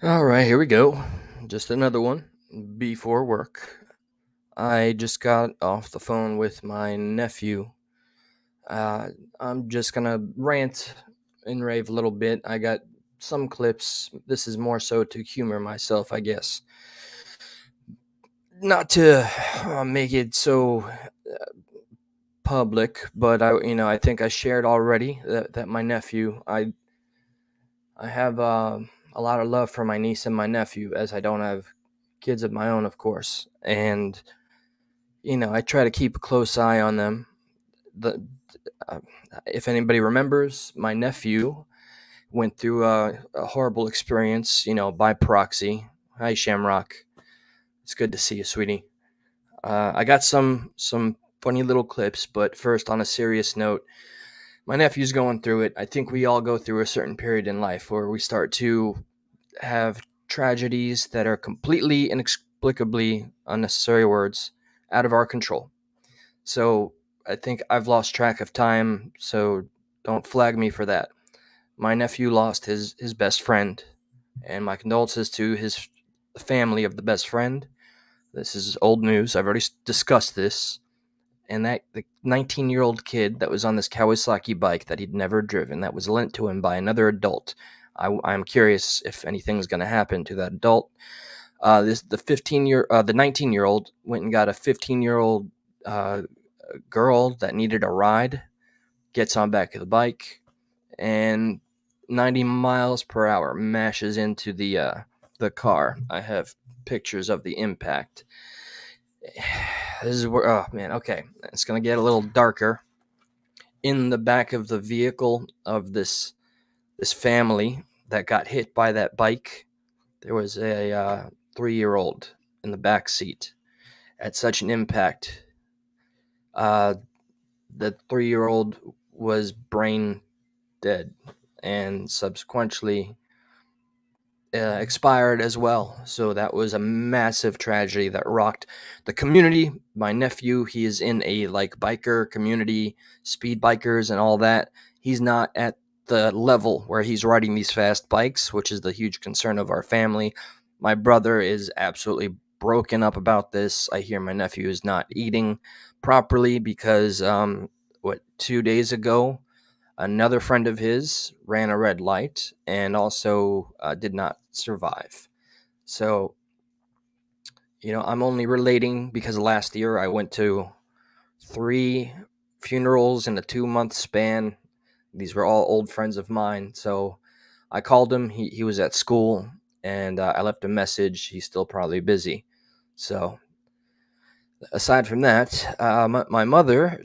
All right, here we go. Just another one before work. I just got off the phone with my nephew. Uh, I'm just gonna rant and rave a little bit. I got some clips. This is more so to humor myself, I guess. Not to make it so public, but I think I shared already that my nephew. I have a lot of love for my niece and my nephew, as I don't have kids of my own, of course, and I try to keep a close eye on them. The uh, if anybody remembers, my nephew went through a horrible experience, by proxy. Hi, Shamrock. It's good to see you, sweetie. I got some funny little clips, but first, on a serious note, my nephew's going through it. I think we all go through a certain period in life where we start to have tragedies that are completely inexplicably unnecessary words out of our control. So I think I've lost track of time, so don't flag me for that. My nephew lost his best friend, and my condolences to his family of the best friend. This is old news. I've already discussed this. And that the 19-year-old kid that was on this Kawasaki bike that he'd never driven, that was lent to him by another adult. I'm curious if anything's going to happen to that adult. The 19-year-old went and got a 15-year-old uh, girl that needed a ride, gets on back of the bike, and 90 miles per hour mashes into the car. I have pictures of the impact. This is where, oh man, okay, it's gonna get a little darker. In the back of the vehicle of this family that got hit by that bike, there was a 3-year-old in the back seat. At such an impact, uh, the 3-year-old was brain dead and subsequently expired as well. So that was a massive tragedy that rocked the community. My nephew, he is in a like biker community, speed bikers and all that. He's not at the level where he's riding these fast bikes, which is the huge concern of our family. My brother is absolutely broken up about this. I hear my nephew is not eating properly because 2 days ago another friend of his ran a red light and also did not survive. So, I'm only relating because last year I went to 3 funerals in a 2 month span. These were all old friends of mine. So I called him. He was at school and I left a message. He's still probably busy. So aside from that, my mother,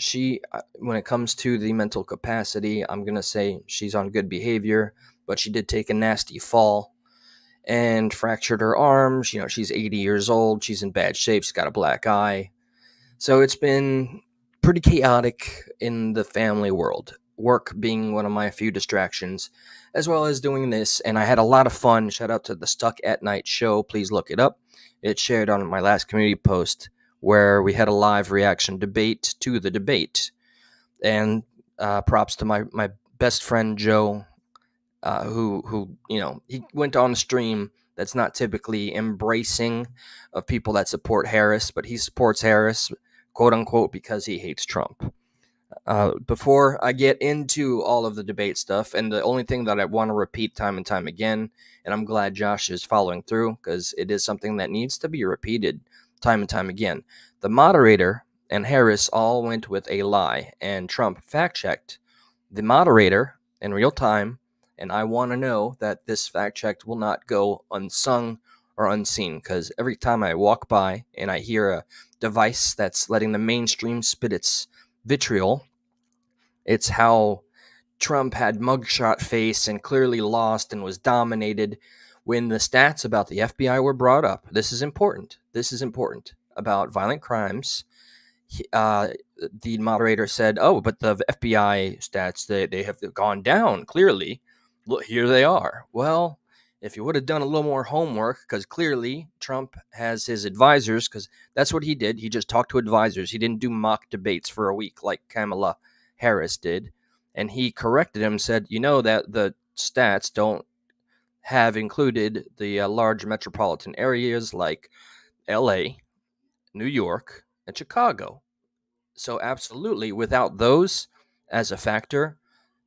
when it comes to the mental capacity, I'm going to say she's on good behavior, but she did take a nasty fall and fractured her arms. She's 80 years old. She's in bad shape. She's got a black eye. So it's been pretty chaotic in the family world. Work being one of my few distractions, as well as doing this. And I had a lot of fun. Shout out to the Stuck at Night show. Please look it up. It's shared on my last community post where we had a live reaction debate to the debate. And props to my best friend Joe, who he went on a stream that's not typically embracing of people that support Harris, but he supports Harris, quote unquote, because he hates Trump. Before I get into all of the debate stuff, and the only thing that I want to repeat time and time again, and I'm glad Josh is following through because it is something that needs to be repeated time and time again. The moderator and Harris all went with a lie, and Trump fact checked the moderator in real time. And I want to know that this fact check will not go unsung or unseen because every time I walk by and I hear a device that's letting the mainstream spit its vitriol, it's how Trump had mugshot face and clearly lost and was dominated when the stats about the FBI were brought up. This is important. This is important about violent crimes. Uh, the moderator said, "Oh, but the FBI stats they have gone down clearly. Look, here they are." Well, if you would have done a little more homework, because clearly Trump has his advisors, because that's what he did. He just talked to advisors. He didn't do mock debates for a week like Kamala Harris did, and he corrected him. Said, "You know that the stats don't have included the large metropolitan areas like LA, New York, and Chicago. So, absolutely, without those as a factor,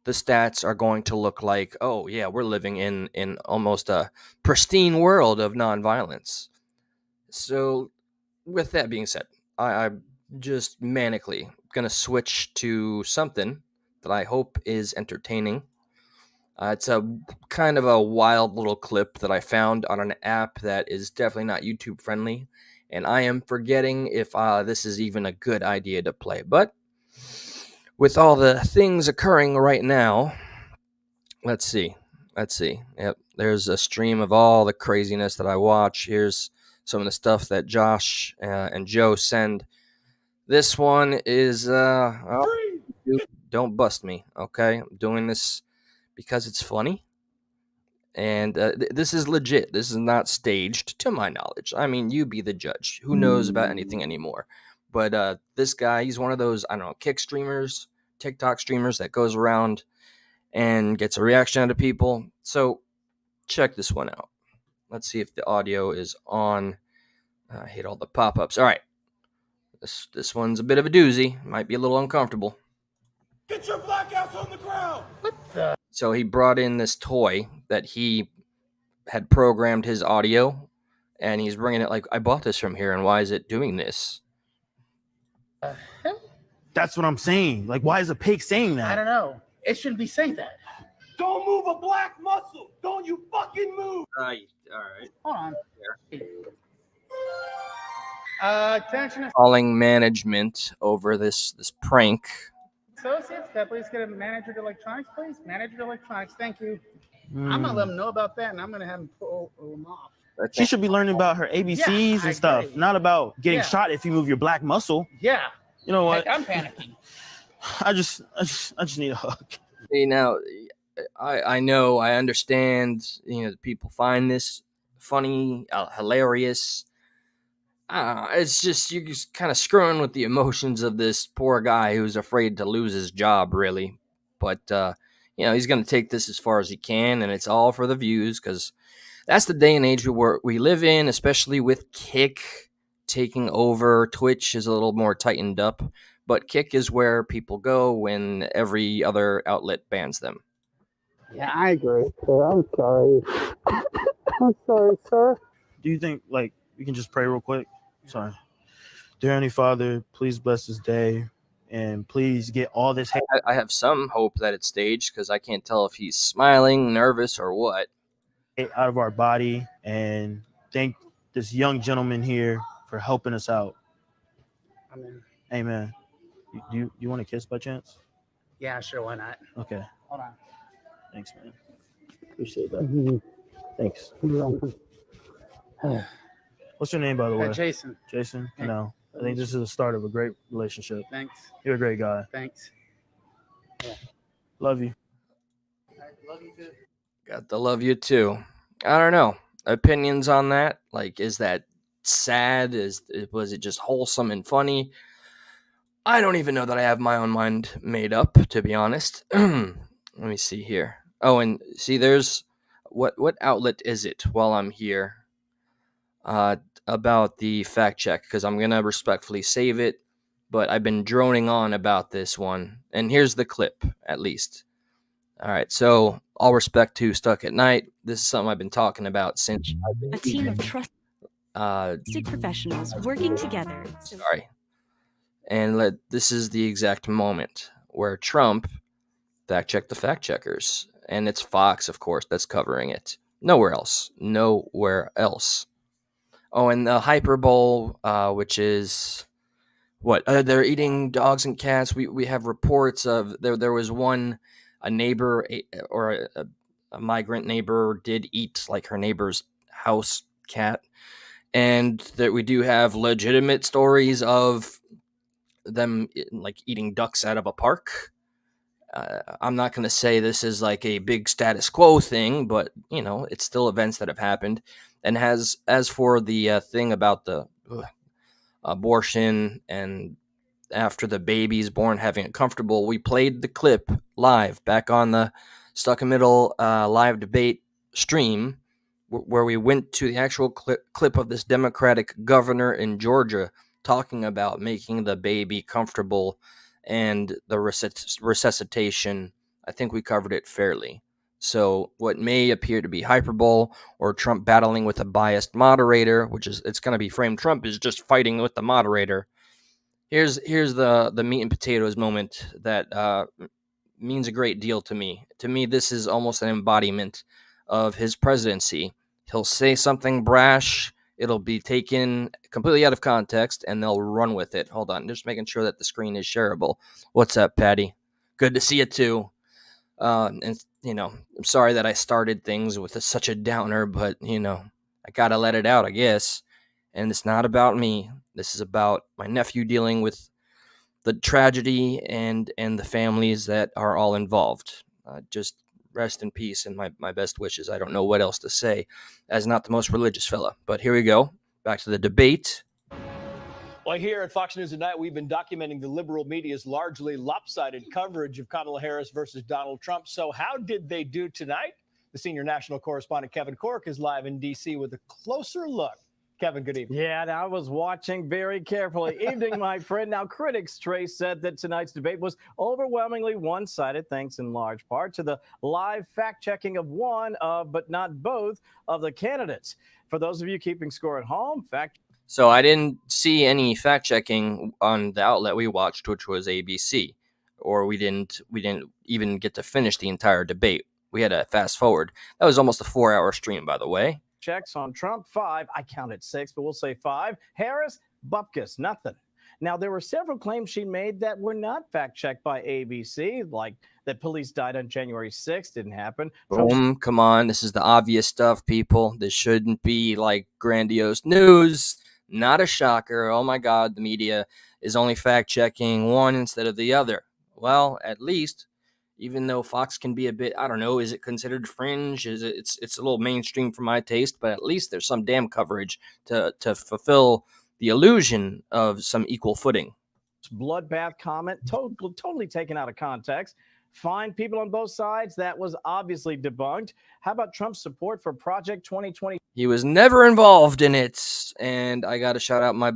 the stats are going to look like, oh, yeah, we're living in almost a pristine world of nonviolence. So, with that being said, I'm just manically going to switch to something that I hope is entertaining. It's a kind of a wild little clip that I found on an app that is definitely not YouTube friendly, and I am forgetting if this is even a good idea to play. But with all the things occurring right now, let's see. Let's see. Yep, there's a stream of all the craziness that I watch. Here's some of the stuff that Josh and Joe send. This one is dude, don't bust me, okay? I'm doing this because it's funny. And this is legit. This is not staged, to my knowledge. I mean, you be the judge. Who knows about anything anymore? But this guy, he's one of those, I don't know, kick streamers, TikTok streamers that goes around and gets a reaction out of people. So check this one out. Let's see if the audio is on. I hate all the pop-ups. All right. This one's a bit of a doozy. Might be a little uncomfortable. Get your black ass on the ground! What the? So he brought in this toy that he had programmed his audio, and he's bringing it like, I bought this from here, and why is it doing this? That's what I'm saying. Like, why is a pig saying that? I don't know. It shouldn't be saying that. Don't move a black muscle! Don't you fucking move! All right. Hold on. Attention Calling management over this prank. associates, can I please get a manager to electronics, please? Manager to electronics, thank you. I'm gonna let them know about that, and I'm gonna have them pull them off. She should be learning about her ABCs I and stuff, agree. not about getting Yeah. shot if you move your black muscle. Yeah. You know what? Heck, I'm panicking. I just need a hug. See, now, I know, I understand, people find this funny, hilarious. It's just, you're just kind of screwing with the emotions of this poor guy who's afraid to lose his job, really. But, he's going to take this as far as he can, and it's all for the views, because that's the day and age we live in, especially with Kick taking over. Twitch is a little more tightened up, but Kick is where people go when every other outlet bans them. Yeah, I agree, sir. I'm sorry. I'm sorry, sir. Do you think, like, we can just pray real quick? Sorry. Dear Heavenly Father, please bless this day, and please get all this hate I have some hope that it's staged, because I can't tell if he's smiling, nervous, or what. out of our body, and thank this young gentleman here for helping us out. Amen. Amen. You want a kiss by chance? Yeah, sure, why not? Okay. Hold on. Thanks, man. Appreciate that. Mhm. Thanks. You're welcome. What's your name, by the way? Jason, Jason. Hey. No, I think this is the start of a great relationship. thanks. You're a great guy. Thanks. Love you. Love you too. Got to love you too. I don't know. Opinions on that? Like, is that sad? Was it just wholesome and funny? I don't even know that I have my own mind made up, to be honest. Let me see here. Oh, and see, there's what outlet is it while I'm here? About the fact check, because I'm gonna respectfully save it, but I've been droning on about this one, and here's the clip, at least. All right, so all respect to Stuck at Night. This is something I've been talking about since I've been A team of trusted uh, professionals working together. sorry. And this is the exact moment where Trump fact checked the fact checkers, and it's Fox, of course, that's covering it. Nowhere else. Nowhere else. Oh, and the Hyperbole, which is what they're eating dogs and cats. We have reports of there was a neighbor or a migrant neighbor did eat like her neighbor's house cat, and that we do have legitimate stories of them like eating ducks out of a park. I'm not going to say this is like a big status quo thing, but it's still events that have happened. And as for the thing about the abortion and after the baby's born having it comfortable, we played the clip live back on the Stuck in Middle live debate stream where we went to the actual clip of this Democratic governor in Georgia talking about making the baby comfortable and the resuscitation. I think we covered it fairly. So what may appear to be hyperbole or Trump battling with a biased moderator, which is it's going to be framed Trump is just fighting with the moderator. Here's the meat and potatoes moment that means a great deal to me. To me, this is almost an embodiment of his presidency. He'll say something brash, it'll be taken completely out of context, and they'll run with it. Hold on, just making sure that the screen is shareable. What's up, Patty? Good to see you too. And I'm sorry that I started things with such a downer, but I gotta let it out, I guess. And it's not about me. This is about my nephew dealing with the tragedy and the families that are all involved. Just rest in peace and my best wishes. I don't know what else to say, as not the most religious fella. But here we go. Back to the debate. Well, here at Fox News Tonight, we've been documenting the liberal media's largely lopsided coverage of Kamala Harris versus Donald Trump. So how did they do tonight? The senior national correspondent Kevin Corke is live in D.C. with a closer look. Kevin, good evening. Yeah, and I was watching very carefully. Evening, my friend. Now, critics, Trace, said that tonight's debate was overwhelmingly one-sided, thanks in large part to the live fact-checking of one of, but not both, of the candidates. For those of you keeping score at home, So I didn't see any fact-checking on the outlet we watched, which was ABC, or we didn't even get to finish the entire debate. We had to fast forward. That was almost a 4-hour stream, by the way. Checks on Trump, 5. I counted 6, but we'll say 5. Harris, bupkis, nothing. Now, there were several claims she made that were not fact-checked by ABC, like that police died on January 6th, didn't happen. Boom, come on. This is the obvious stuff, people. This shouldn't be like grandiose news. Not a shocker. Oh my God, the media is only fact-checking one instead of the other. Well, at least, even though Fox can be a bit, I don't know, is it considered fringe? It's a little mainstream for my taste, but at least there's some damn coverage to fulfill the illusion of some equal footing. Bloodbath comment, totally taken out of context. Find people on both sides. That was obviously debunked. How about Trump's support for Project 2020? He was never involved in it, and I got to shout out my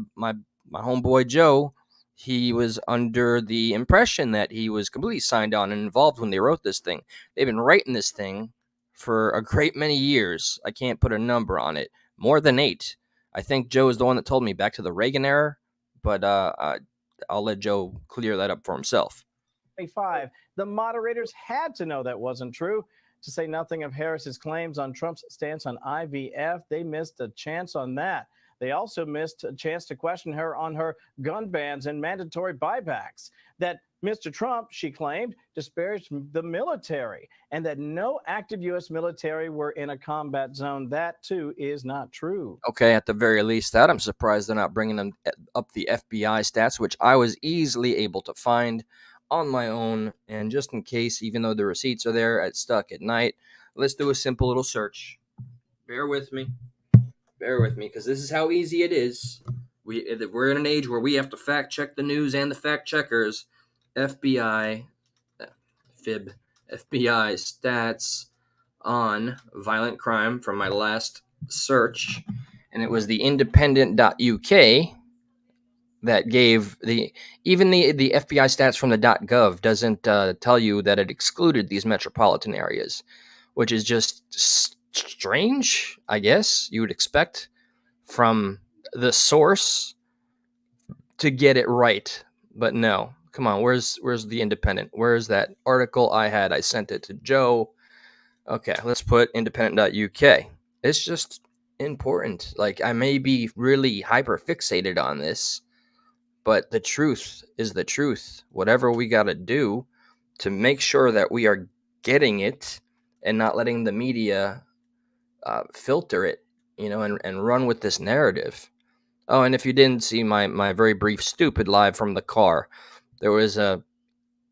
homeboy Joe. He was under the impression that he was completely signed on and involved when they wrote this thing. They've been writing this thing for a great many years. I can't put a number on it. More than 8. I think Joe is the one that told me back to the Reagan era, but I'll let Joe clear that up for himself. 5. The moderators had to know that wasn't true. To say nothing of Harris's claims on Trump's stance on IVF, they missed a chance on that. They also missed a chance to question her on her gun bans and mandatory buybacks. That Mr. Trump, she claimed, disparaged the military and that no active U.S. military were in a combat zone. That, too, is not true. Okay, at the very least, that I'm surprised they're not bringing them up the FBI stats, which I was easily able to find on my own. And just in case, even though the receipts are there at Stuck at Night, let's do a simple little search. Bear with me, because this is how easy it is. We're in an age where we have to fact check the news and the fact checkers. FBI stats on violent crime from my last search, and it was the independent.uk that gave the FBI stats from the .gov doesn't tell you that it excluded these metropolitan areas, which is just strange. I guess you would expect from the source to get it right, but no. Come on, where's the Independent? Where's that article I had? I sent it to Joe. Okay, let's put independent.uk. It's just important. Like, I may be really hyper fixated on this, but the truth is the truth. Whatever we got to do to make sure that we are getting it and not letting the media filter it, and run with this narrative. Oh, and if you didn't see my very brief stupid live from the car, there was a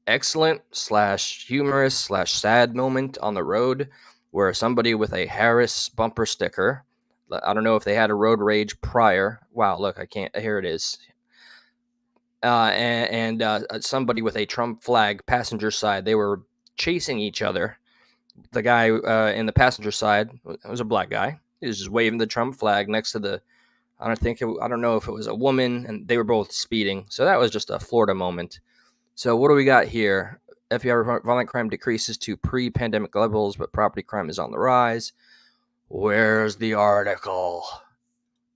excellent / humorous / sad moment on the road where somebody with a Harris bumper sticker, I don't know if they had a road rage prior. Wow, look, I can't, here it is. And somebody with a Trump flag passenger side, they were chasing each other the guy in the passenger side was a black guy. He was just waving the Trump flag next to the. I don't know if it was a woman, and they were both speeding. So that was just a Florida moment. So what do we got here? FBI violent crime decreases to pre-pandemic levels, but property crime is on the rise. Where's the article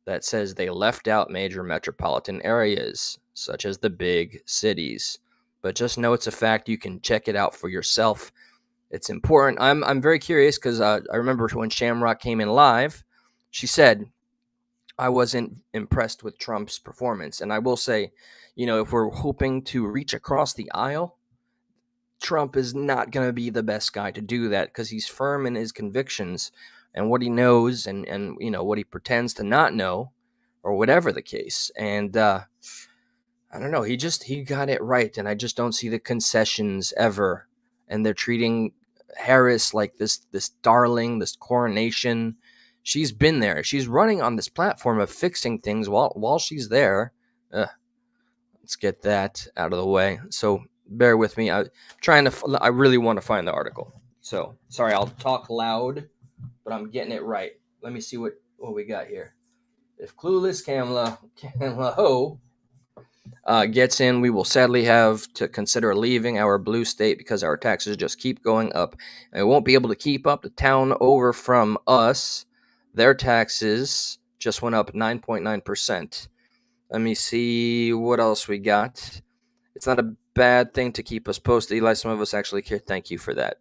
that says they left out major metropolitan areas, such as the big cities? But just know it's a fact. You can check it out for yourself. It's important. I'm very curious because I remember when Shamrock came in live, she said, I wasn't impressed with Trump's performance. And I will say, if we're hoping to reach across the aisle, Trump is not going to be the best guy to do that because he's firm in his convictions and what he knows and what he pretends to not know or whatever the case. And I don't know. He got it right. And I just don't see the concessions ever. And they're treating Harris like this darling, this coronation. She's been there. She's running on this platform of fixing things while she's there. Let's get that out of the way. So bear with me. I really want to find the article. So sorry, I'll talk loud, but I'm getting it right. Let me see what we got here. If clueless Kamala Ho gets in, we will sadly have to consider leaving our blue state because our taxes just keep going up. And we won't be able to keep up. The town over from us, their taxes just went up 9.9%. Let me see what else we got. It's not a bad thing to keep us posted, Eli. Some of us actually care. Thank you for that.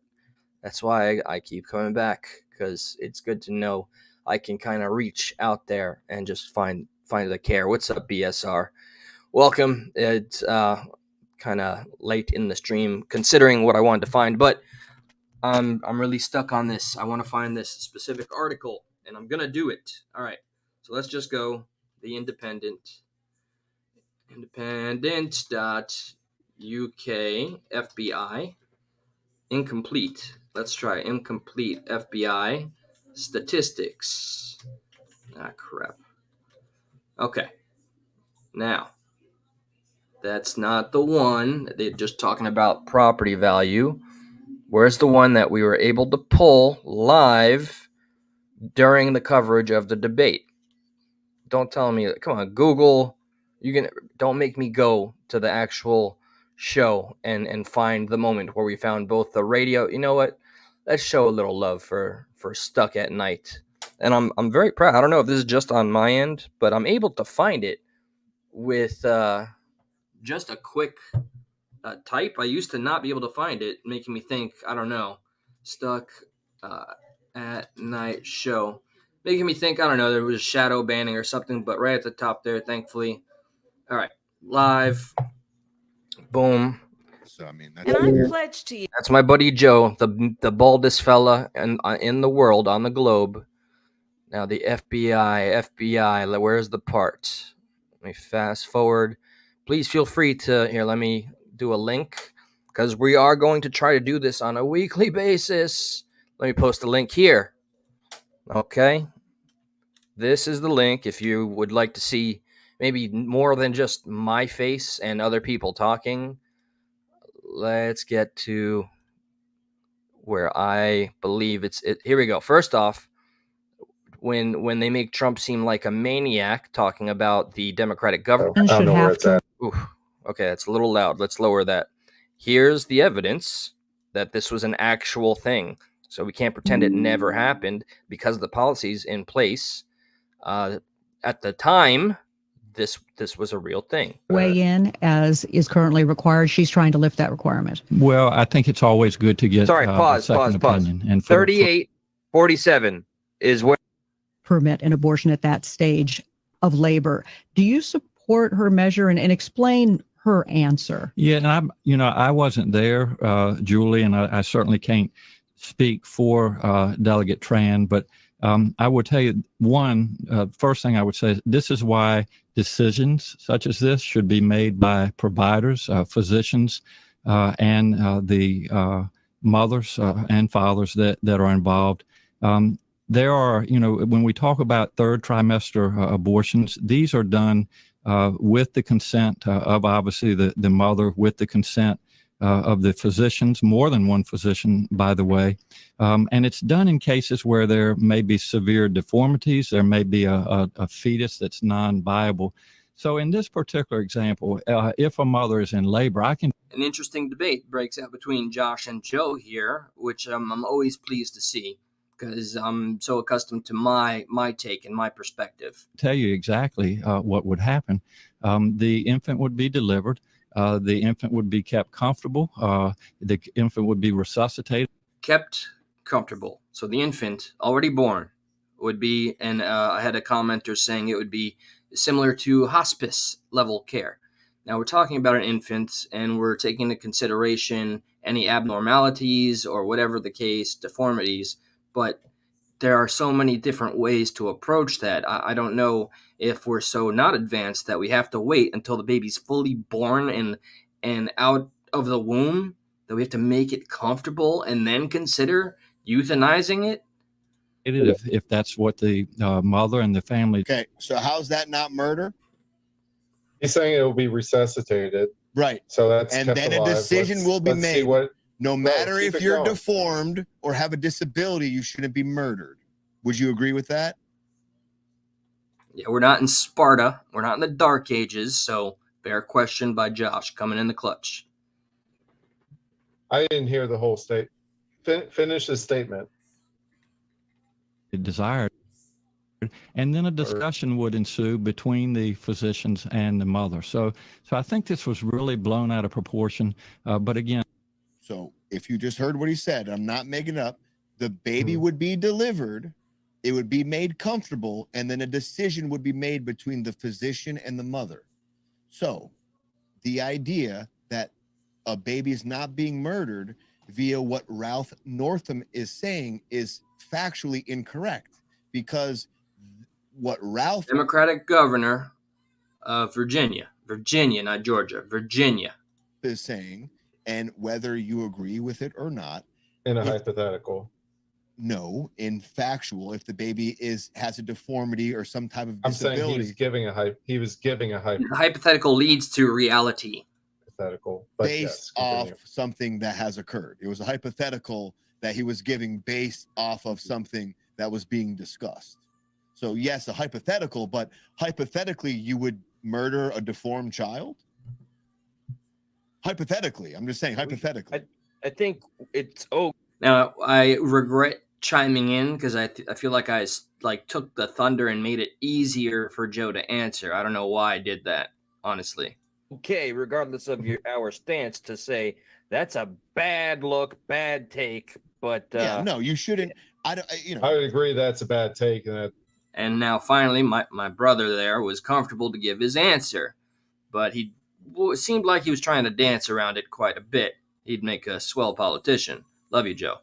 That's why I keep coming back, because it's good to know I can kind of reach out there and just find the care. What's up, BSR? Welcome. It's kind of late in the stream, considering what I wanted to find, but I'm really stuck on this. I want to find this specific article, and I'm gonna do it. All right. So let's just go the Independent. Independent.uk FBI. Incomplete. Let's try incomplete FBI statistics. Ah, crap. Okay. Now, that's not the one. They're just talking about property value. Where's the one that we were able to pull live during the coverage of the debate? Don't tell me. Come on, Google. Don't make me go to the actual show and find the moment where we found both the radio. You know what? Let's show a little love for Stuck at Night. And I'm very proud. I don't know if this is just on my end, but I'm able to find it with just a quick type. I used to not be able to find it, making me think, I don't know, Stuck at Night show. Making me think, I don't know, there was shadow banning or something, but right at the top there, thankfully. All right, live. Boom. So I mean, And I pledge to you. That's my buddy Joe, the baldest fella in the world, on the globe. Now the FBI, where's the part? Let me fast forward. Please feel free to, here, let me do a link, because we are going to try to do this on a weekly basis. Let me post a link here. Okay. This is the link if you would like to see maybe more than just my face and other people talking. Let's get to where I believe it. Here we go. First off, when they make Trump seem like a maniac talking about the Democratic government. I don't know where it's at. Ooh, okay, that's a little loud. Let's lower that. Here's the evidence that this was an actual thing. So we can't pretend it never happened because of the policies in place. At the time, this was a real thing. Weigh in as is currently required. She's trying to lift that requirement. Well, I think it's always good to get Pause. opinion. And 3847 is where Permit an abortion at that stage of labor. Do you support her measure and explain her answer? Yeah, and I wasn't there, Julie, and I certainly can't speak for Delegate Tran, but I would tell you first thing I would say is this is why decisions such as this should be made by providers, physicians, and the mothers and fathers that are involved. There are, when we talk about third trimester abortions, these are done with the consent of obviously the mother, with the consent of the physicians, more than one physician, by the way. And it's done in cases where there may be severe deformities. There may be a fetus that's non-viable. So in this particular example, if a mother is in labor, I can. An interesting debate breaks out between Josh and Joe here, which I'm always pleased to see because I'm so accustomed to my take and my perspective. Tell you exactly what would happen. The infant would be delivered. The infant would be kept comfortable. The infant would be resuscitated. Kept comfortable. So the infant, already born, would be, and I had a commenter saying it would be similar to hospice level care. Now we're talking about an infant, and we're taking into consideration any abnormalities or whatever the case, deformities, but there are so many different ways to approach that. I don't know if we're so not advanced that we have to wait until the baby's fully born and out of the womb, that we have to make it comfortable and then consider euthanizing it. If that's what the mother and the family. Okay, so how's that not murder? He's saying it will be resuscitated. Right. So that's and kept then alive. a decision will be made. No matter if you're going. deformed or have a disability, you shouldn't be murdered. Would you agree with that? Yeah, we're not in Sparta. We're not in the Dark Ages. So fair question by Josh coming in the clutch. I didn't hear the whole state. Finish the statement. Desired. And then a discussion would ensue between the physicians and the mother. So I think this was really blown out of proportion. But again. So if you just heard what he said, I'm not making it up. The baby would be delivered. It would be made comfortable. And then a decision would be made between the physician and the mother. So the idea that a baby is not being murdered via what Ralph Northam is saying is factually incorrect, because what Ralph, Democratic governor of Virginia, not Georgia, Virginia, is saying, and whether you agree with it or not, in a hypothetical. No, in factual, if the baby has a deformity or some type of disability. I'm saying he was giving a hypothetical leads to reality. Hypothetical, based off something that has occurred. It was a hypothetical that he was giving based off of something that was being discussed. So yes, a hypothetical, but hypothetically, you would murder a deformed child? Hypothetically, I'm just saying hypothetically. I think it's Now, I regret chiming in because I feel like I took the thunder and made it easier for Joe to answer. I don't know why I did that, honestly. Okay, regardless of our stance, to say that's a bad look, bad take, but yeah, no, you shouldn't. I would agree that's a bad take. And now finally, my brother there was comfortable to give his answer, but it seemed like he was trying to dance around it quite a bit. He'd make a swell politician. Love you, Joe.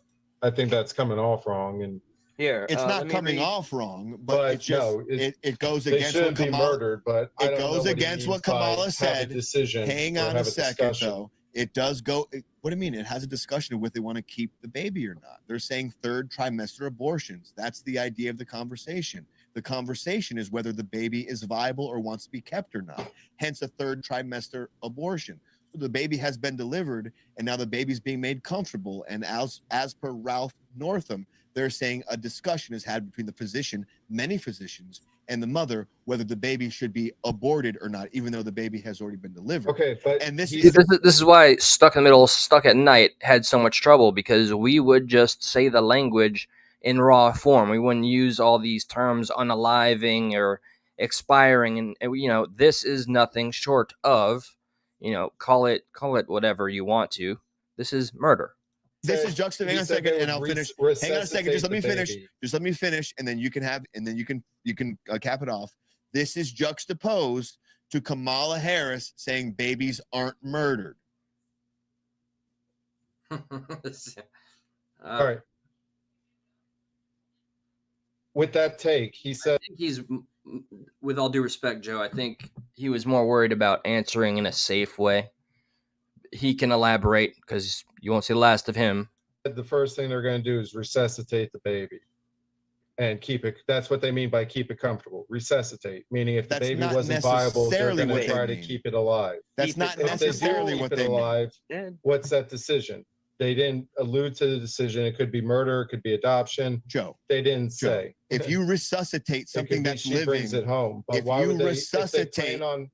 I think that's coming off wrong, and here it's not coming off wrong, but it just it goes against what Kamala murdered. But it goes against what Kamala said. Hang on a second, though. It does go. What do you mean? It has a discussion of whether they want to keep the baby or not. They're saying third trimester abortions. That's the idea of the conversation. The conversation is whether the baby is viable or wants to be kept or not. Hence, a third trimester abortion. So the baby has been delivered, and now the baby's being made comfortable. And as per Ralph Northam, they're saying a discussion is had between the physician, many physicians, and the mother, whether the baby should be aborted or not, even though the baby has already been delivered. Okay, but and this is why Stuck in the Middle, Stuck at Night had so much trouble, because we would just say the language in raw form. We wouldn't use all these terms, unaliving or expiring, and this is nothing short of, call it whatever you want to. This is murder. This is juxtaposed. Hang on a second, and I'll finish. Hang on a second. Just let me finish. Just let me finish, and then you can cap it off. This is juxtaposed to Kamala Harris saying babies aren't murdered. All right. With that take, he said, I think he's, with all due respect, Joe, I think he was more worried about answering in a safe way. He can elaborate because you won't see the last of him. The first thing they're going to do is resuscitate the baby. and keep it. That's what they mean by keep it comfortable. Resuscitate, meaning if the That's baby not wasn't viable, they're necessarily going what to they try to mean. keep it alive. That's not If they do necessarily keep what it they mean. alive, what's that decision? They didn't allude to the decision. It could be murder, it could be adoption. Joe, They didn't say. if you resuscitate It something could be that's she living, brings it home. But if why you would they? If they resuscitate, plan on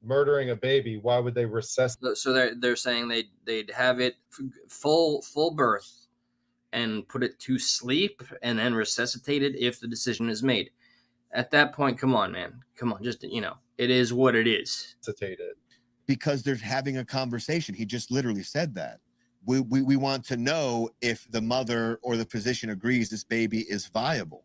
murdering a baby, why would they resuscitate? So they're saying they'd have it full birth and put it to sleep and then resuscitate it if the decision is made. At that point, come on, man. Come on, just it is what it is. because they're having a conversation. He just literally said that. We want to know if the mother or the physician agrees this baby is viable.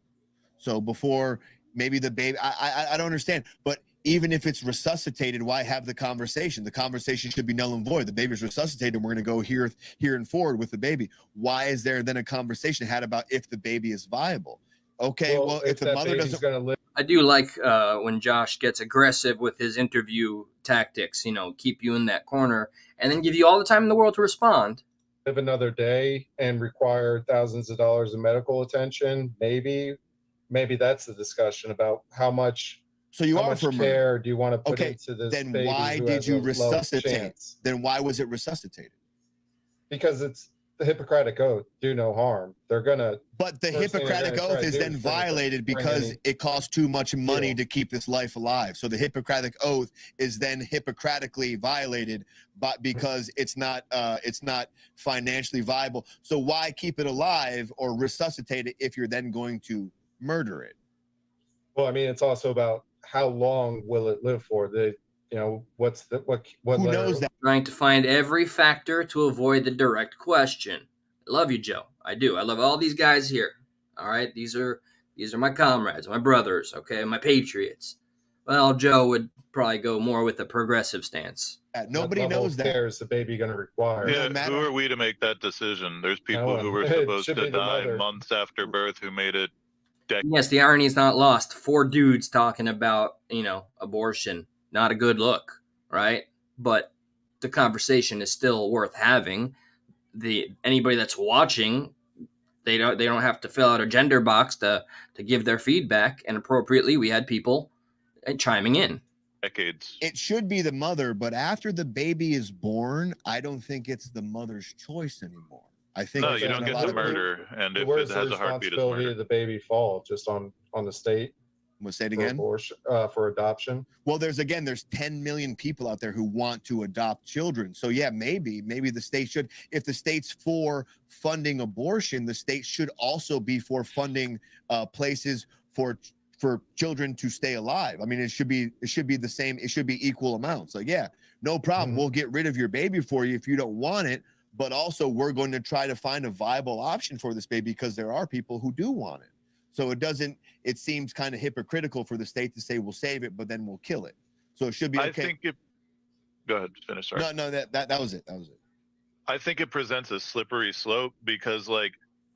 So before maybe the baby, I don't understand. But even if it's resuscitated, why have the conversation? The conversation should be null and void. The baby's resuscitated, and we're going to go here and forward with the baby. Why is there then a conversation had about if the baby is viable? Okay, well if the mother doesn't, going to live. I do like when Josh gets aggressive with his interview tactics. Keep you in that corner and then give you all the time in the world to respond. Live another day and require thousands of dollars of medical attention, maybe that's the discussion about how much. So you how are much for care murder. do you want to put Okay, into this then baby why who did has you a low resuscitate? chance? Then why was it resuscitated? Because it's the Hippocratic Oath, do no harm. They're gonna. But the first thing they're Hippocratic gonna try Oath to is do then is bring violated because any- it costs too much money to keep this life alive. So the Hippocratic Oath is then Hippocratically violated, but because it's not financially viable. So why keep it alive or resuscitate it if you're then going to murder it? Well, I mean, it's also about how long will it live for? What's the what? Who knows that? Trying to find every factor to avoid the direct question. I love you, Joe. I do. I love all these guys here. All right, these are my comrades, my brothers. Okay, my patriots. Well, Joe would probably go more with a progressive stance. Nobody knows that. Care is the baby going to require? Yeah, who are we to make that decision? There's people who were It supposed should to be the die mother. months after birth who made it decades. Yes, the irony is not lost. 4 dudes talking about abortion. Not a good look, right? But the conversation is still worth having. Anybody that's watching, they don't have to fill out a gender box to give their feedback, and appropriately we had people chiming in. Decades. It should be the mother, but after the baby is born, I don't think it's the mother's choice anymore. I think No, you don't get to murder, and if Where's it the has a heartbeat, it's responsibility murder. of the baby fall just on the state? We'll say it For again. abortion, for adoption. Well, there's 10 million people out there who want to adopt children. So yeah, maybe the state should. If the state's for funding abortion, the state should also be for funding places for children to stay alive. I mean, it should be the same. It should be equal amounts. Like, yeah, no problem. We'll get rid of your baby for you if you don't want it. But also, we're going to try to find a viable option for this baby because there are people who do want it. So it seems kind of hypocritical for the state to say we'll save it, but then we'll kill it. So it should be okay. I think it. Go ahead, finish. Sorry. No, that was it. That was it. I think it presents a slippery slope because,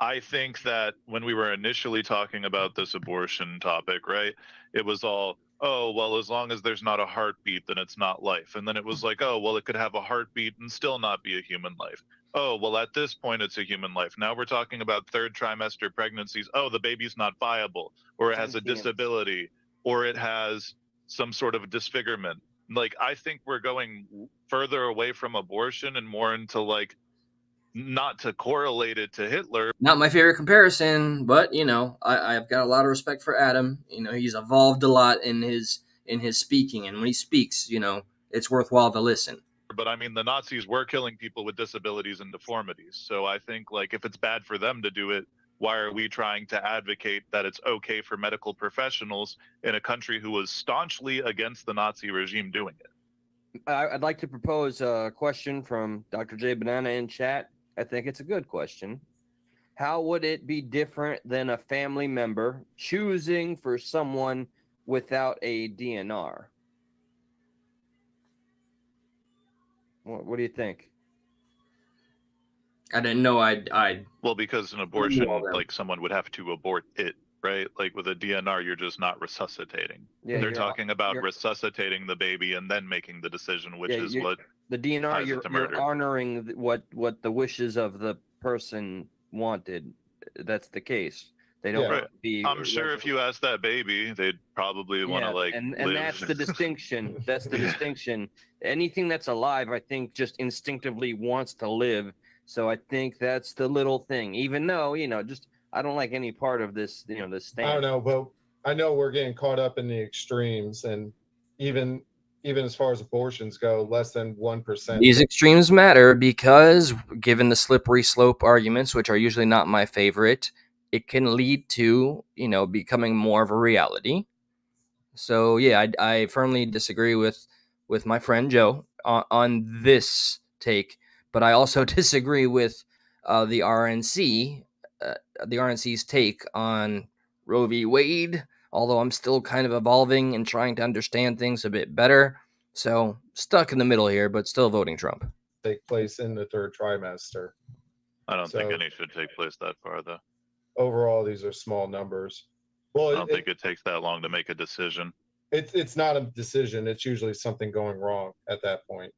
I think that when we were initially talking about this abortion topic, right, it was all, oh, well, as long as there's not a heartbeat, then it's not life. And then it was like, oh, well, it could have a heartbeat and still not be a human life. Oh, well, at this point, it's a human life. Now we're talking about 3rd trimester pregnancies. Oh, the baby's not viable, or it has a disability, or it has some sort of disfigurement. I think we're going further away from abortion and more into not to correlate it to Hitler. Not my favorite comparison, but I've got a lot of respect for Adam. He's evolved a lot in his speaking, and when he speaks, it's worthwhile to listen. But I mean, the Nazis were killing people with disabilities and deformities. So I think if it's bad for them to do it, why are we trying to advocate that it's okay for medical professionals in a country who was staunchly against the Nazi regime doing it? I'd like to propose a question from Dr. J Banana in chat. I think it's a good question. How would it be different than a family member choosing for someone without a DNR? What do you think? I didn't know I'd Well, because an abortion, someone would have to abort it, right? With a DNR, you're just not resuscitating. Yeah, they're talking about resuscitating the baby and then making the decision, which is what the DNR. ties it to murder. You're honoring what the wishes of the person wanted. That's the case. They don't Yeah. want to be. I'm sure if you ask that baby, they'd probably want to like and live. that's the distinction. That's the distinction. Anything that's alive, I think, just instinctively wants to live. So I think that's the little thing. Even though, just I don't like any part of this, this stance. I don't know, but I know we're getting caught up in the extremes, and even as far as abortions go, less than 1%. These extremes matter because, given the slippery slope arguments, which are usually not my favorite, it can lead to, becoming more of a reality. So yeah, I firmly disagree with my friend Joe on this take, but I also disagree with the RNC, the RNC's take on Roe v. Wade. Although I'm still kind of evolving and trying to understand things a bit better, so stuck in the middle here, but still voting Trump. Take place in the third trimester. I don't think any should take place that far, though. Overall, these are small numbers. Well, I don't think it takes that long to make a decision. It's not a decision. It's usually something going wrong at that point.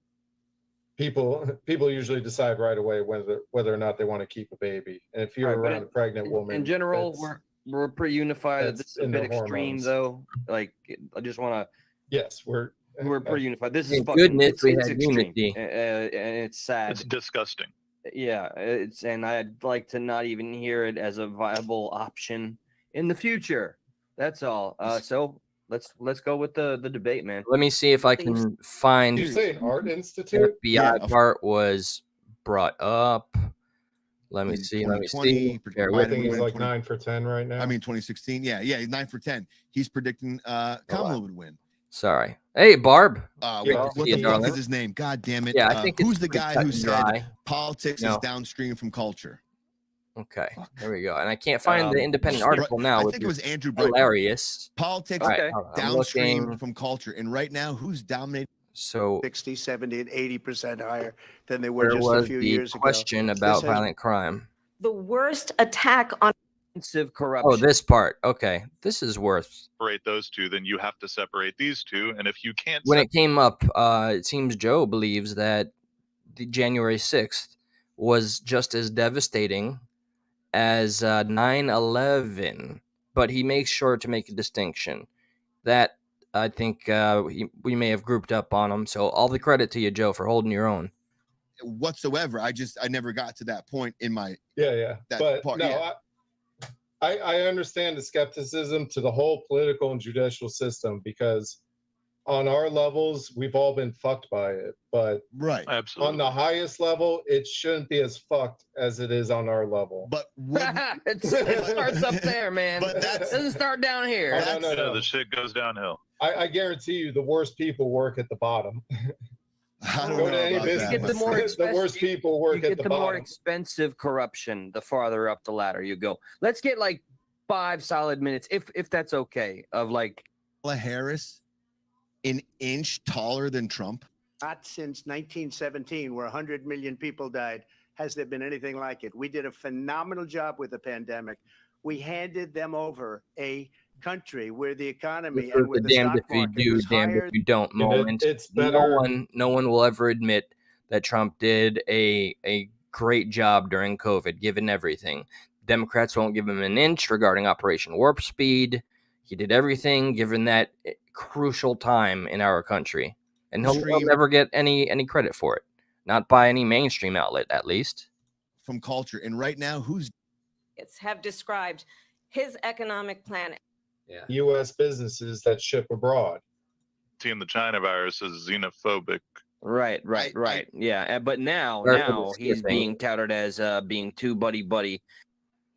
People usually decide right away whether or not they want to keep a baby. And if you're around a pregnant woman, in general, we're pretty unified. This is a in bit their extreme, hormones. though. Like, I just want to. Yes, we're pretty unified. This is Thank fucking. goodness we It's had extreme, unity. and it's sad. It's disgusting. Yeah, and I'd like to not even hear it as a viable option in the future. That's all. So let's go with the debate, man. Let me see if I can find. Did you say an art institute? FBI part was brought up. Let me see. Let me see. Bear I with think me. he's like 9 for 10 right now. I mean, 2016. Yeah, he's 9 for 10. He's predicting Kamala would win. Sorry. Hey, Barb. What Yeah, the fuck darling. is his name? God damn it. Yeah, I think who's it's the pretty guy cut who and said dry. politics No. is downstream from culture? Okay, there we go. And I can't find the independent article now. I with think it your was Andrew Breitbart. hilarious. Politics All right, I'm downstream looking. from culture. And right now, who's dominating? So 60, 70, and 80% higher than they were there just a was few the years question ago. about This has violent crime. The worst attack on Offensive corruption. Oh, this part. Okay, this is worth. Separate those two, then you have to separate these two. And if you can't, When it came up, it seems Joe believes that the January 6th was just as devastating as 9/11, but he makes sure to make a distinction. That I think we may have grouped up on him. So all the credit to you, Joe, for holding your own. Whatsoever. I never got to that point in my Yeah. that But part. no, Yeah. I understand the skepticism to the whole political and judicial system because on our levels, we've all been fucked by it. But right, on the highest level, it shouldn't be as fucked as it is on our level. But it starts up there, man. But that doesn't start down here. No. the shit goes downhill. I guarantee you, the worst people work at the bottom. I don't Go know to any about business. that, Get the more The worst people work you at get the the more bottom. expensive corruption the farther up the ladder you go. Let's get like 5 solid minutes, if that's okay, of like Kamala Harris an inch taller than Trump. not since 1917, where 100 million people died, has there been anything like it. We did a phenomenal job with the pandemic. We handed them over a country where the economy This and is with the the damned stock if you market do, was damned higher. if you don't moment. It's better. No one will ever admit that Trump did a great job during COVID, given everything. Democrats won't give him an inch regarding Operation Warp Speed. He did everything given that crucial time in our country, and he'll never get any credit for it, not by any mainstream outlet, at least. From culture, and right now, who's have described his economic plan. Yeah. U.S. businesses that ship abroad. Seeing the China virus is xenophobic. Right. Yeah, but now he's being touted as being too buddy.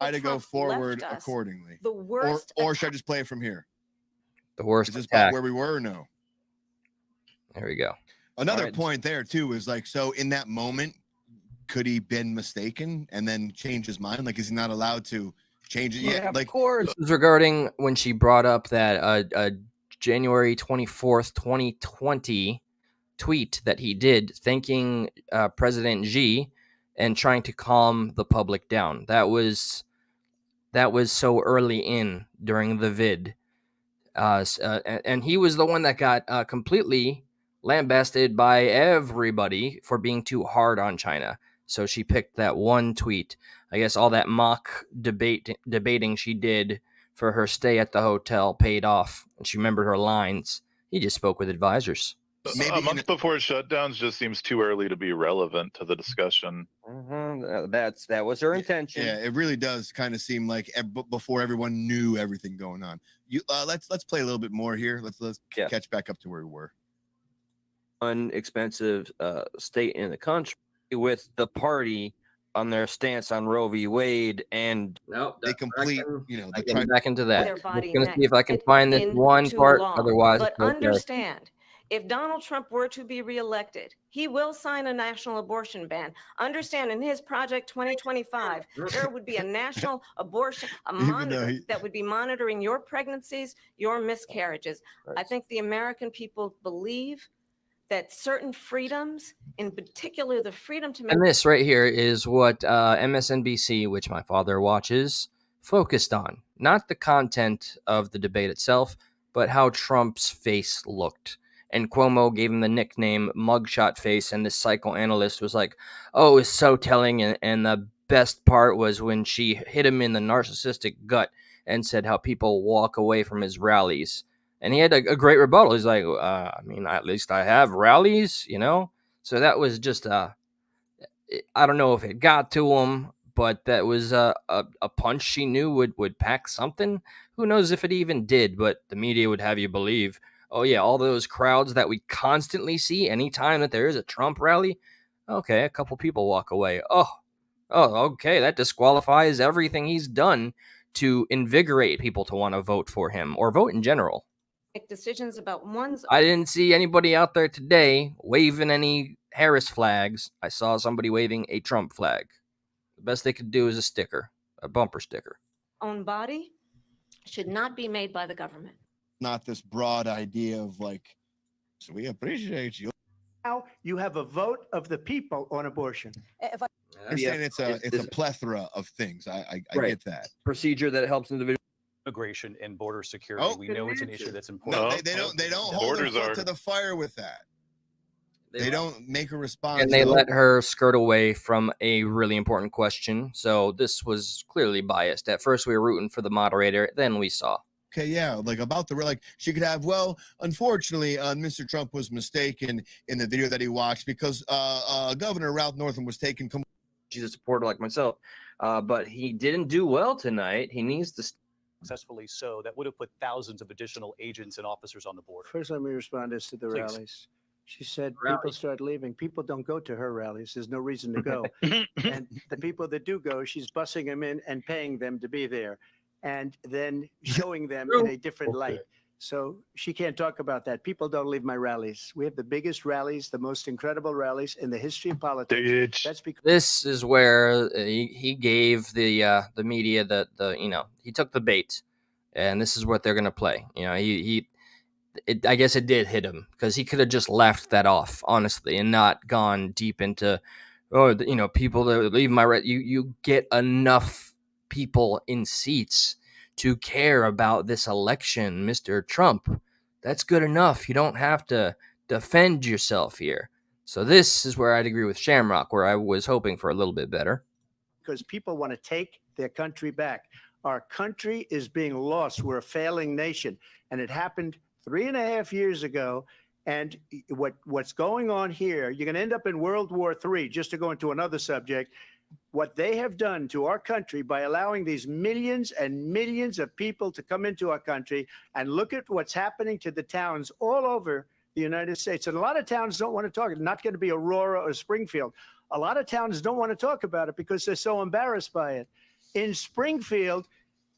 try to go Trump forward left us accordingly? The worst Or should I just play it from here? The worst Is this attack. about where we were or no? There we go. Another All right. point there too is like, so in that moment, could he been mistaken and then change his mind? Like, is he not allowed to change it yet? Of Like, course. This is regarding when she brought up that January 24th, 2020 tweet that he did thanking President Xi and trying to calm the public down. That was so early in during the vid. And he was the one that got completely lambasted by everybody for being too hard on China. So she picked that one tweet. I guess all that mock debating she did for her stay at the hotel paid off, and she remembered her lines. He just spoke with advisors. A month before shutdowns just seems too early to be relevant to the discussion. That was her intention. Yeah, it really does kind of seem like before everyone knew everything going on. Let's play a little bit more here. Let's catch back up to where we were. Unexpensive state in the country with the party on their stance on Roe v. Wade, and They complete, I get back into that. Their I'm body just gonna see next if I can find this into one part. law. Otherwise, But it's okay. understand, if Donald Trump were to be reelected, he will sign a national abortion ban. Understand, in his Project 2025, there would be a national abortion, monitor that would be monitoring your pregnancies, your miscarriages. I think the American people believe that certain freedoms, in particular the freedom to make. And this right here is what MSNBC, which my father watches, focused on. Not the content of the debate itself, but how Trump's face looked. And Cuomo gave him the nickname Mugshot Face, and this psychoanalyst was like, oh, it's so telling. And the best part was when she hit him in the narcissistic gut and said how people walk away from his rallies. And he had a great rebuttal. He's like, I mean, at least I have rallies, you know? So that was just, I don't know if it got to him, but that was a punch she knew would pack something. Who knows if it even did, but the media would have you believe, oh yeah, all those crowds that we constantly see anytime that there is a Trump rally, okay, a couple people walk away. Oh, okay, that disqualifies everything he's done to invigorate people to want to vote for him or vote in general. Make decisions about one's. I didn't see anybody out there today waving any Harris flags. I saw somebody waving a Trump flag. The best they could do is a sticker, a bumper sticker. Own body should not be made by the government. Not this broad idea of like, so we appreciate you. Now you have a vote of the people on abortion. I'm saying it's a plethora of things. I get that. Procedure that helps individuals. Immigration and border security. We know it's an issue that's important. No, they don't hold their foot to the fire with that. They don't make a response. And they let her skirt away from a really important question. So this was clearly biased. At first, we were rooting for the moderator. Then we saw. Okay, yeah, like about like she could have. Well, unfortunately, Mr. Trump was mistaken in the video that he watched because Governor Ralph Northam was taken. She's a supporter like myself, but he didn't do well tonight. He needs to. Successfully so, that would have put thousands of additional agents and officers on the border. First, let me respond as to the Please. rallies. She said people start leaving. People don't go to her rallies. There's no reason to go. And the people that do go, she's bussing them in and paying them to be there and then showing them in a different light. So she can't talk about that. People don't leave my rallies. We have the biggest rallies, the most incredible rallies in the history of politics. That's because this is where he gave the media the he took the bait, and this is what they're gonna play. I guess it did hit him because he could have just laughed that off honestly and not gone deep into people that leave my you get enough people in seats to care about this election, Mr. Trump. That's good enough. You don't have to defend yourself here. So this is where I'd agree with Shamrock, where I was hoping for a little bit better. Because people want to take their country back. Our country is being lost. We're a failing nation. And it happened 3.5 years ago. And what's going on here, you're going to end up in World War III, just to go into another subject. What they have done to our country by allowing these millions and millions of people to come into our country, and look at what's happening to the towns all over the United States. And a lot of towns don't want to talk. It's not going to be Aurora or Springfield. A lot of towns don't want to talk about it because they're so embarrassed by it. In Springfield,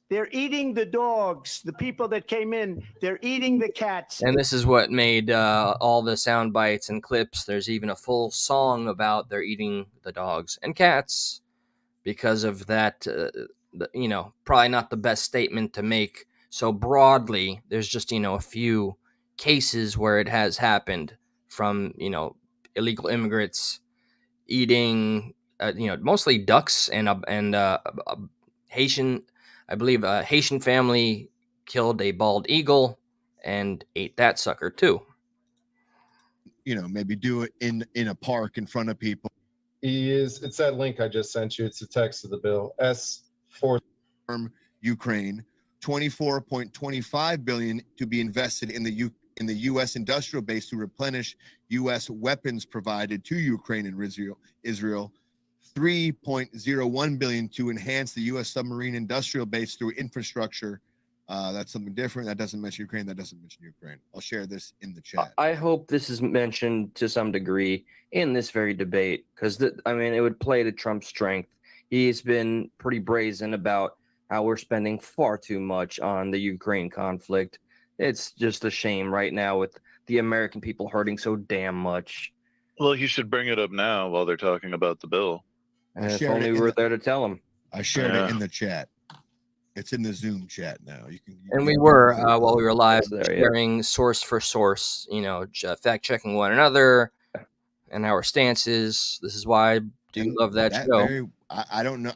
they're eating the dogs. The people that came in, they're eating the cats. And this is what made all the sound bites and clips. There's even a full song about they're eating the dogs and cats because of that. Probably not the best statement to make so broadly. There's just, a few cases where it has happened from, illegal immigrants eating, mostly ducks and Haitian. I believe a Haitian family killed a bald eagle and ate that sucker too. Maybe do it in a park in front of people. It's that link I just sent you. It's the text of the bill. S4. Ukraine, 24.25 billion to be invested in the U.S. industrial base to replenish U.S. weapons provided to Ukraine and Israel. 3.01 billion to enhance the U.S. submarine industrial base through infrastructure. That's something different. That doesn't mention Ukraine. That doesn't mention Ukraine. I'll share this in the chat. I hope this is mentioned to some degree in this very debate, because I mean, it would play to Trump's strength. He's been pretty brazen about how we're spending far too much on the Ukraine conflict. It's just a shame right now with the American people hurting so damn much. Well, he should bring it up now while they're talking about the bill. And if only we were there to tell him. I shared it in the chat. It's in the Zoom chat now. You can we were while we were live sharing source for source, fact checking one another and our stances. This is why I do love that show. I don't know.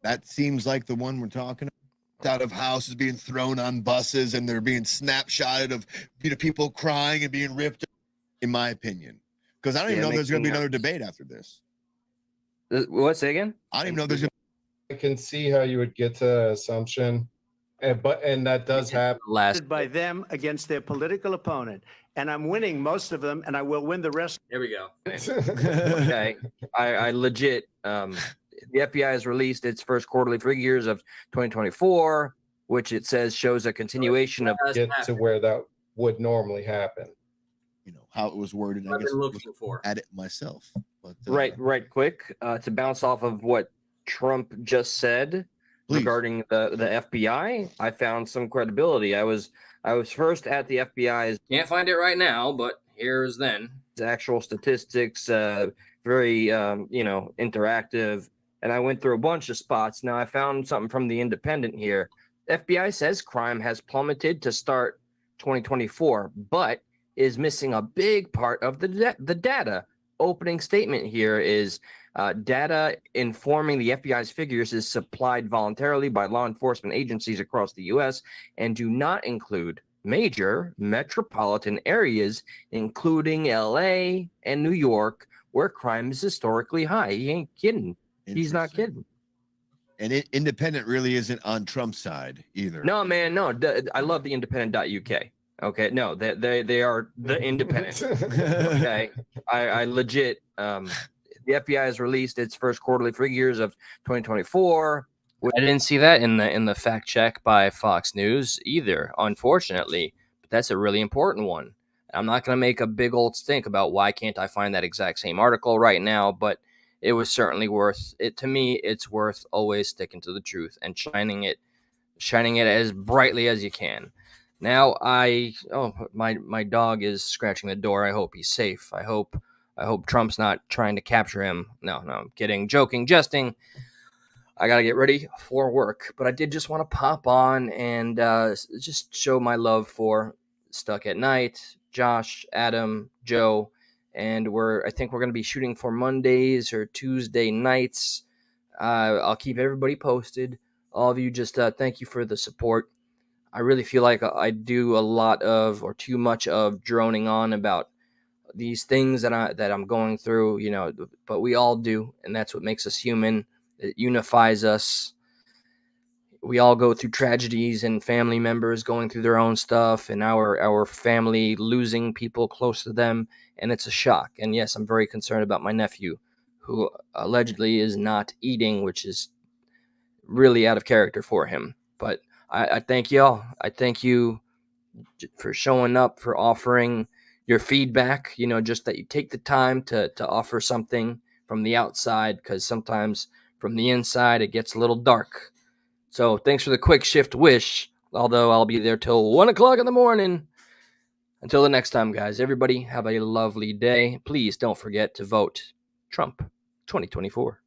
That seems like the one we're talking about. Out of houses being thrown on buses and they're being snapshotted of people crying and being ripped, in my opinion. Because I don't even know if there's going to be another debate after this. What? Say again? I don't even know if there's. I can see how you would get to that assumption, and that does happen. By them against their political opponent, and I'm winning most of them, and I will win the rest. There we go. Okay, I legit. The FBI has released its first quarterly figures of 2024, which it says shows a continuation of get to where that would normally happen. How it was worded. I've been looking for at it myself. But, right. Quick to bounce off of what Trump just said regarding the FBI. I found some credibility. I was first at the FBI's. Can't find it right now, but here's then. It's actual statistics, very interactive. And I went through a bunch of spots. Now I found something from the Independent here. The FBI says crime has plummeted to start 2024, but is missing a big part of the data. Opening statement here is data informing the FBI's figures is supplied voluntarily by law enforcement agencies across the U.S. and do not include major metropolitan areas, including L.A. and New York, where crime is historically high. He ain't kidding. He's not kidding. And Independent really isn't on Trump's side either. No, man, no. I love the independent.uk. Okay, no, they are the Independent. Okay, I legit. The FBI has released its first quarterly figures of 2024. I didn't see that in the fact check by Fox News either, unfortunately. But that's a really important one. I'm not going to make a big old stink about why can't I find that exact same article right now, but it was certainly worth it. To me, it's worth always sticking to the truth and shining it as brightly as you can. Now my dog is scratching the door. I hope he's safe. I hope Trump's not trying to capture him. No, I'm kidding, joking, jesting. I gotta get ready for work, but I did just want to pop on and just show my love for Stuck at Night, Josh, Adam, Joe, and I think we're gonna be shooting for Mondays or Tuesday nights. I'll keep everybody posted. All of you, just thank you for the support. I really feel like I do a lot of or too much of droning on about these things that I'm going through, but we all do, and that's what makes us human. It unifies us. We all go through tragedies and family members going through their own stuff and our family losing people close to them, and it's a shock. And yes, I'm very concerned about my nephew who allegedly is not eating, which is really out of character for him. But I thank y'all. I thank you for showing up, for offering your feedback, just that you take the time to offer something from the outside, because sometimes from the inside it gets a little dark. So thanks for the quick shift wish, although I'll be there till 1 o'clock in the morning. Until the next time, guys, everybody have a lovely day. Please don't forget to vote Trump 2024.